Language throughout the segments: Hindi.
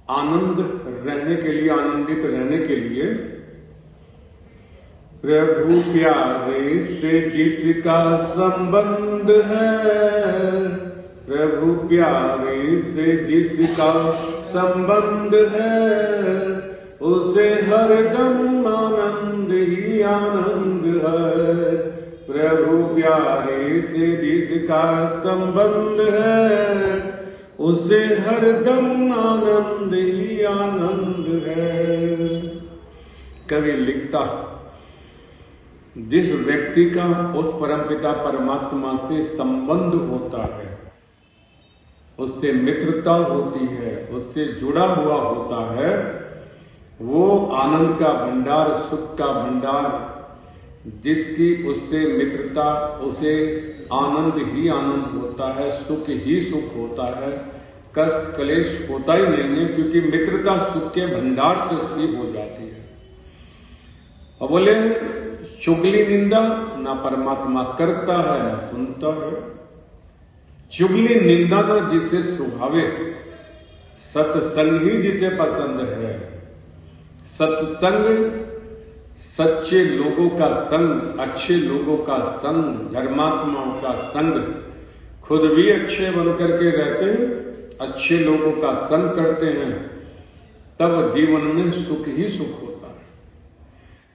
आनंद रहने के लिए, आनंदित रहने के लिए प्रभु प्यारे से जिसका संबंध है, प्रभु प्यारे से जिसका संबंध है, उसे हरदम आनंद ही आनंद है। प्रभु प्यारे से जिसका संबंध है, उसे हरदम आनंद ही आनंद है। कवि लिखता, जिस व्यक्ति का उस परमपिता परमात्मा से संबंध होता है, उससे मित्रता होती है, उससे जुड़ा हुआ होता है, वो आनंद का भंडार, सुख का भंडार, जिसकी उससे मित्रता, उसे आनंद ही आनंद होता है, सुख ही सुख होता है, कष्ट क्लेश होता ही नहीं है, क्योंकि मित्रता सुख के भंडार से उसकी हो जाती है। अब बोले चुगली निंदा ना परमात्मा करता है ना सुनता है। चुगली निंदा ना जिसे सुभावे, सत्संग ही जिसे पसंद है। सत्संग सच्चे लोगों का संग, अच्छे लोगों का संग, धर्मात्माओं का संग, खुद भी अच्छे बनकर के रहते हैं, अच्छे लोगों का संग करते हैं, तब जीवन में सुख ही सुख होता है।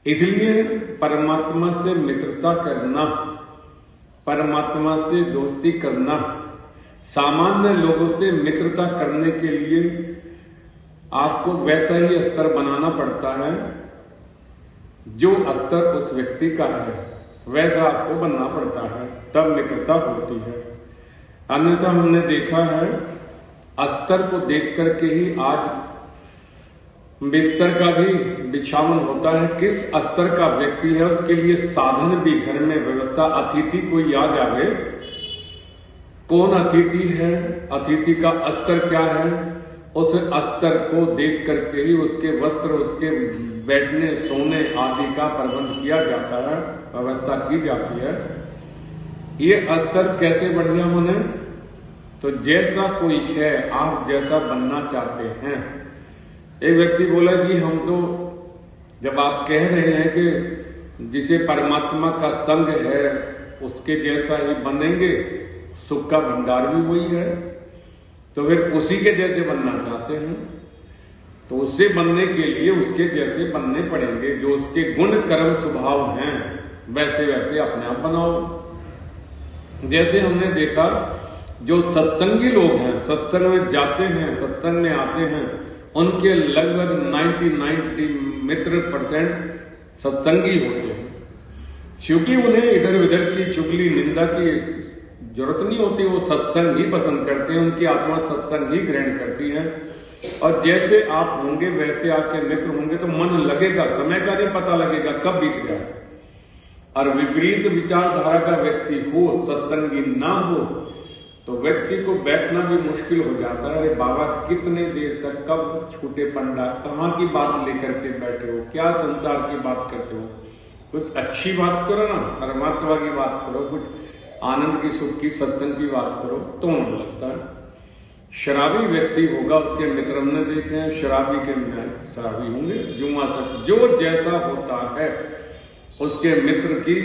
इसलिए परमात्मा से मित्रता करना, परमात्मा से दोस्ती करना, सामान्य लोगों से मित्रता करने के लिए आपको वैसा ही स्तर बनाना पड़ता है जो स्तर उस व्यक्ति का है, वैसा आपको बनना पड़ता है, तब मित्रता होती है। अन्यथा हमने देखा है स्तर को देख करके ही आज बिस्तर का भी बिछावन होता है। किस स्तर का व्यक्ति है उसके लिए साधन भी घर में व्यवस्था। अतिथि कोई आ जावे, कौन अतिथि है, अतिथि का स्तर क्या है, उस स्तर को देख करके ही उसके वस्त्र, उसके बैठने सोने आदि का प्रबंध किया जाता है, व्यवस्था की जाती है। ये स्तर कैसे बढ़िया बने, तो जैसा कोई है, आप जैसा बनना चाहते हैं। एक व्यक्ति बोला कि हम तो, जब आप कह रहे हैं कि जिसे परमात्मा का संग है उसके जैसा ही बनेंगे, सुख का भंडार भी वही है, तो फिर उसी के जैसे बनना चाहते हैं, तो उससे बनने के लिए उसके जैसे बनने पड़ेंगे। जो उसके गुण कर्म स्वभाव हैं वैसे वैसे अपने आप बनाओ। जैसे हमने देखा जो सत्संगी लोग हैं, सत्संग में जाते हैं, सत्संग में आते हैं, उनके लगभग 90 मित्र % सत्संगी होते हैं, क्योंकि उन्हें इधर उधर की चुगली निंदा की जरूरत नहीं होती। वो सत्संग ही पसंद करते हैं, उनकी आत्मा सत्संग ही ग्रहण करती है। और जैसे आप होंगे वैसे आपके मित्र होंगे तो मन लगेगा, समय का नहीं पता लगेगा कब बीत गया। और विपरीत विचारधारा का व्यक्ति हो, सत्संगी ना हो, तो व्यक्ति को बैठना भी मुश्किल हो जाता है। अरे बाबा कितने देर तक, कब छूटे पंडा, कहाँ की बात लेकर के बैठे हो, क्या संसार की बात करते हो, कुछ अच्छी बात करो ना, परमात्मा की बात करो, कुछ आनंद की, सुख की, सत्संग की बात करो, तो मन लगता है। शराबी व्यक्ति होगा, उसके मित्र हमने देखे हैं, शराबी के शराबी होंगे, जुआ सब, जो जैसा होता है उसके मित्र की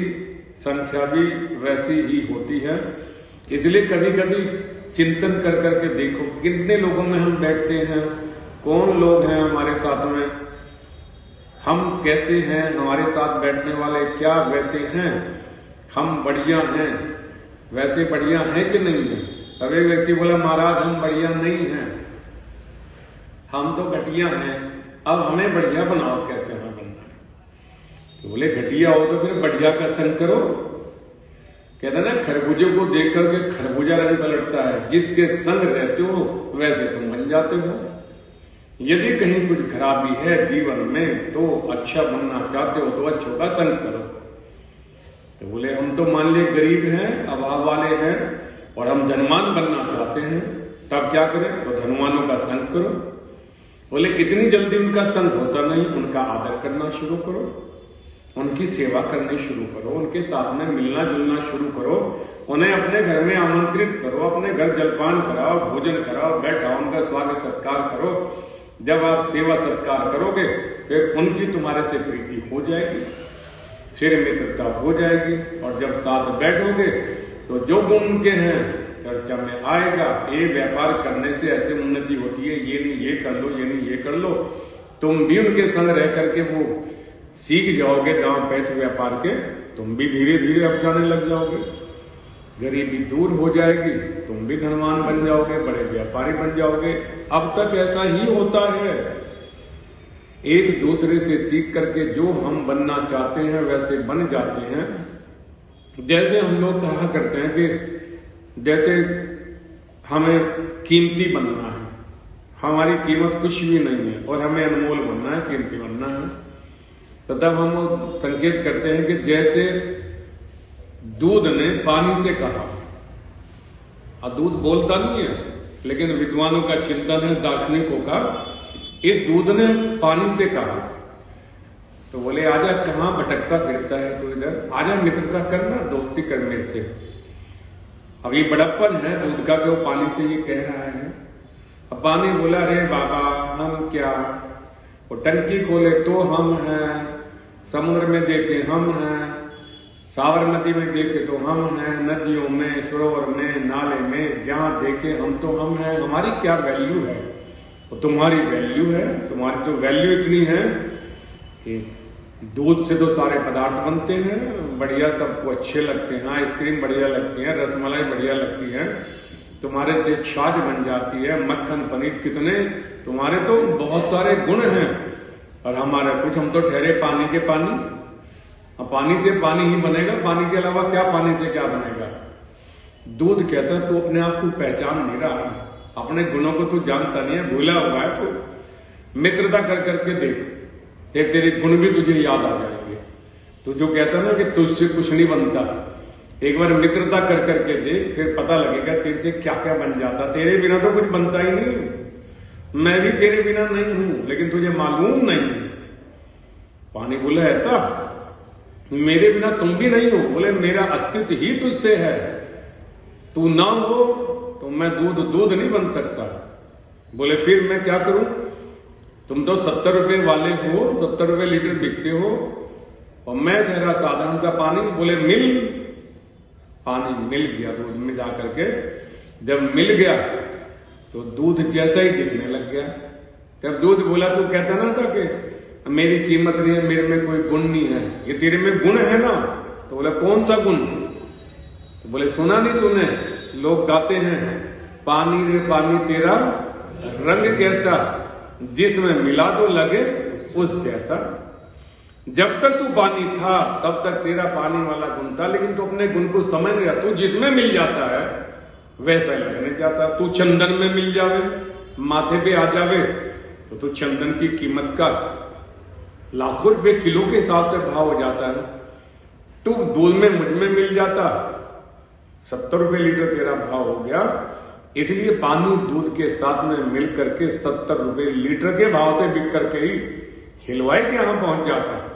संख्या भी वैसी ही होती है। इसलिए कभी कभी चिंतन कर करके देखो कितने लोगों में हम बैठते हैं, कौन लोग हैं हमारे साथ में, हम कैसे हैं, हमारे साथ बैठने वाले क्या वैसे हैं, हम बढ़िया हैं, वैसे बढ़िया हैं कि नहीं है। तब एक व्यक्ति बोला महाराज हम बढ़िया नहीं हैं, हम तो घटिया हैं, अब हमें बढ़िया बनाओ, कैसे हमें बनना है। तो बोले घटिया हो तो फिर बढ़िया का संग करो। कहते ना खरबूजे को देख करके खरबूजा रंग पलटता है, जिसके संग रहते हो वैसे तुम बन जाते हो। यदि कहीं कुछ खराबी है जीवन में तो अच्छा बनना चाहते हो तो अच्छों का संग करो। तो बोले हम तो मान लिए गरीब हैं, अभाव वाले हैं और हम धनवान बनना चाहते हैं, तब क्या करें, तो धनवानों का संग करो। बोले इतनी जल्दी उनका संग होता नहीं, उनका आदर करना शुरू करो, उनकी सेवा करनी शुरू करो, उनके साथ में मिलना जुलना शुरू करो, उन्हें अपने घर में आमंत्रित करो, अपने घर जलपान कराओ, भोजन कराओ, बैठाओ, उनका स्वागत सत्कार करो। जब आप सेवा सत्कार करोगे फिर उनकी तुम्हारे से प्रीति हो जाएगी, फिर मित्रता हो जाएगी। और जब साथ बैठोगे तो जो गुण उनके हैं चर्चा में आएगा। ये व्यापार करने से ऐसे उन्नति होती है, ये नहीं ये कर लो, ये नहीं ये कर लो। तुम भी उनके संग रह करके वो सीख जाओगे दांव पैच व्यापार के, तुम भी धीरे धीरे अब जाने लग जाओगे। गरीबी दूर हो जाएगी, तुम भी धनवान बन जाओगे, बड़े व्यापारी बन जाओगे। अब तक ऐसा ही होता है, एक दूसरे से सीख करके जो हम बनना चाहते हैं वैसे बन जाते हैं। जैसे हम लोग कहा करते हैं कि जैसे हमें कीमती बनना है, हमारी कीमत कुछ भी नहीं है और हमें अनमोल बनना है, कीमती बनना है, तो तब हम संकेत करते हैं कि जैसे दूध ने पानी से कहा, और दूध बोलता नहीं है लेकिन विद्वानों का चिंतन है, दार्शनिकों का, इस दूध ने पानी से कहा तो बोले आजा, कहां भटकता फिरता है तो इधर आजा, मित्रता करना, दोस्ती कर मेरे से। अब ये बड़प्पन है दूध का कि वो पानी से ये कह रहा है। अब पानी बोला अरे बाबा हम क्या, वो टंकी खोले तो हम हैं, समुद्र में देखे हम हैं, साबरमती में देखे तो हम हैं, नदियों में, सरोवर में, नाले में, जहां देखे हम तो हम हैं। हमारी क्या वैल्यू है, वो तुम्हारी वैल्यू है। तुम्हारी तो वैल्यू इतनी है कि दूध से तो सारे पदार्थ बनते हैं, बढ़िया, सबको अच्छे लगते हैं, आइसक्रीम बढ़िया लगती है, रसमलाई बढ़िया लगती है, तुम्हारे से छाछ बन जाती है, मक्खन पनीर, कितने तुम्हारे तो बहुत सारे गुण हैं। और हमारे कुछ, हम तो ठहरे पानी के पानी। अब पानी से पानी ही बनेगा, पानी के अलावा क्या, पानी से क्या बनेगा। दूध कहता है तू अपने आप को पहचान नहीं रहा, अपने गुणों को तू जानता नहीं है, भूला हुआ है। तो मित्रता कर करके देख, फिर तेरे गुण भी तुझे याद आ जाएंगे। तू जो कहता ना कि तुझसे कुछ नहीं बनता, एक बार मित्रता कर करके देख, फिर पता लगेगा तेरे से क्या क्या बन जाता। तेरे बिना तो कुछ बनता ही नहीं, मैं भी तेरे बिना नहीं हूं, लेकिन तुझे मालूम नहीं। पानी बोले ऐसा, मेरे बिना तुम भी नहीं हो, बोले मेरा अस्तित्व ही तुझसे है, तू ना हो तो मैं दूध नहीं बन सकता। बोले फिर मैं क्या करूं, तुम तो 70 रुपए वाले हो, 70 रुपए लीटर बिकते हो, और मैं तेरा साधारण सा पानी। बोले पानी मिल गया, दूध में जा करके जब मिल गया तो दूध जैसा ही दिखने लग गया। तब दूध बोला, तू कहता ना था कि मेरी कीमत नहीं है, मेरे में कोई गुण नहीं है, ये तेरे में गुण है ना। तो बोला कौन सा गुण, तो बोले सुना नहीं तूने, लोग गाते हैं, पानी रे पानी तेरा रंग कैसा, जिसमें मिला तो लगे उस जैसा। जब तक तू पानी था तब तक तेरा पानी वाला गुण था, लेकिन तू अपने गुण को समझ नहीं रहा। तू जिसमें मिल जाता है वैसा ही लगने जाता। तू चंदन में मिल जावे, माथे पे आ जावे, तो तू चंदन की कीमत का लाखों रुपए किलो के हिसाब से भाव हो जाता है। तू दूध में मुझ में मिल जाता, 70 रुपए लीटर तेरा भाव हो गया। इसलिए पानी दूध के साथ में मिल करके 70 रुपए लीटर के भाव से बिक करके ही खिलवाए के यहां पहुंच जाता है।